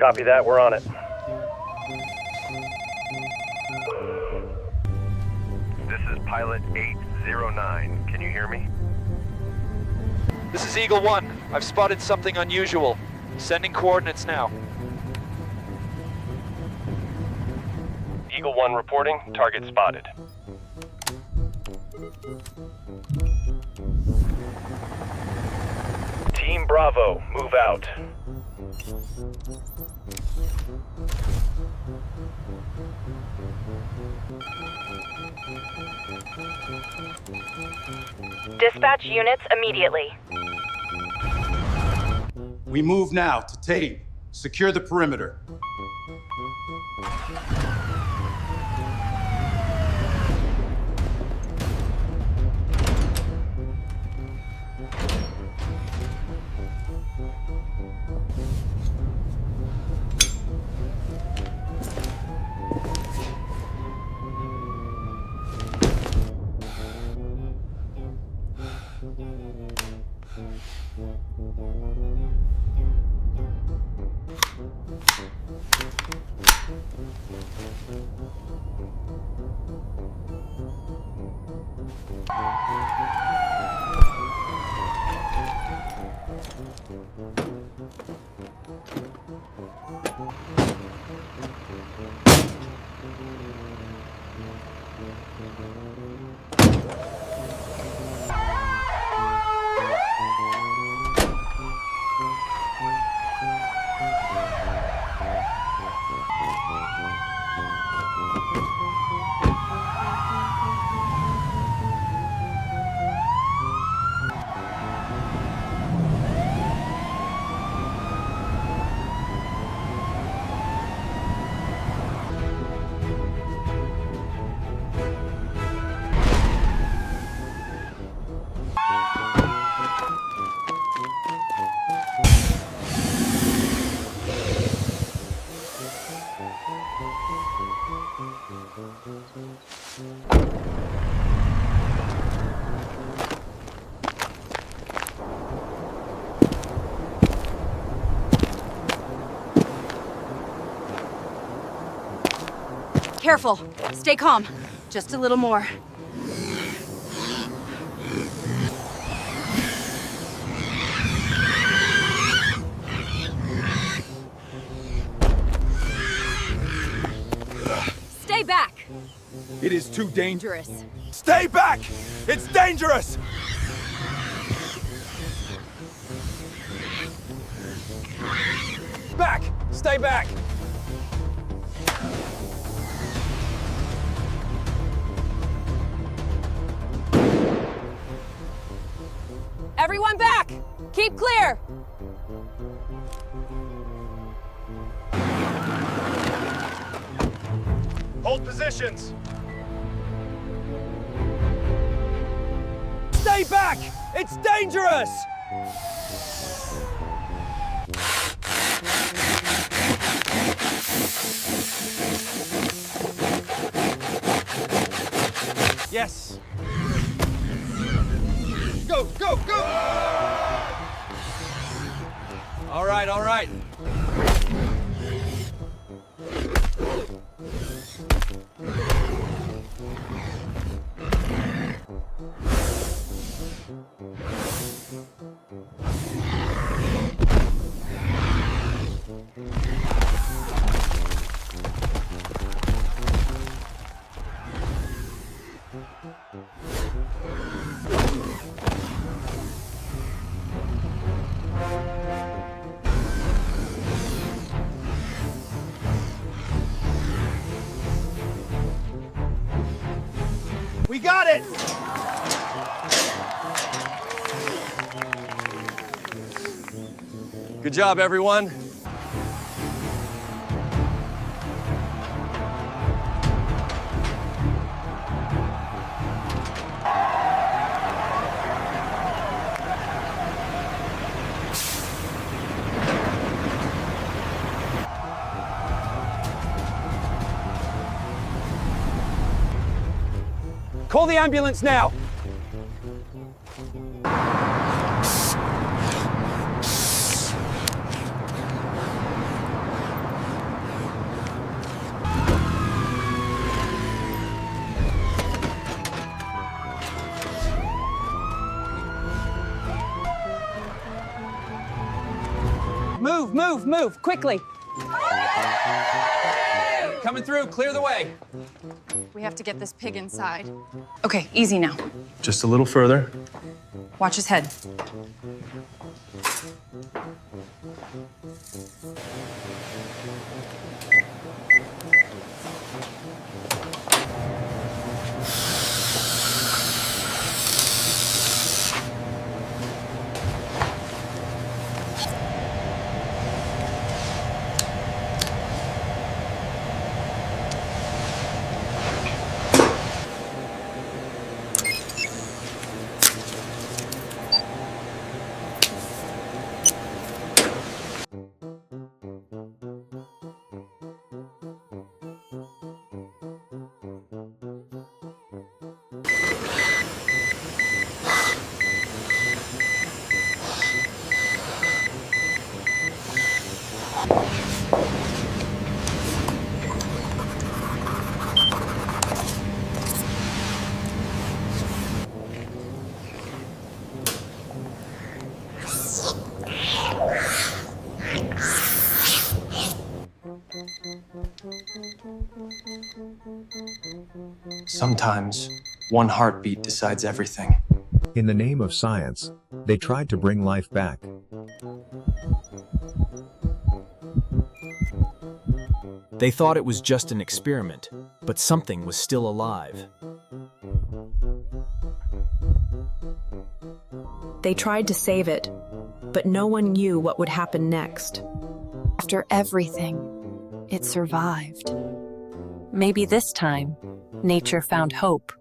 Copy that, we're on it. This is Pilot 809. Can you hear me? This is Eagle 1. I've spotted something unusual. Sending coordinates now. Eagle 1 reporting. Target spotted. Team Bravo, move out. Dispatch units immediately. We move now to Tate. Secure the perimeter. Careful. Stay calm. Just a little more. Stay back! It is too dangerous. Dangerous. Stay back! It's dangerous! Back! Stay back! Everyone back! Keep clear! Hold positions! Stay back! It's dangerous! Yes! Go, go, go! All right, all right. We got it! Good job, everyone. Call the ambulance now! Move, quickly. Coming through, clear the way. We have to get this pig inside. Okay, easy now. Just a little further. Watch his head. Sometimes, one heartbeat decides everything. In the name of science, they tried to bring life back. They thought it was just an experiment, but something was still alive. They tried to save it, but no one knew what would happen next. After everything, it survived. Maybe this time, nature found hope.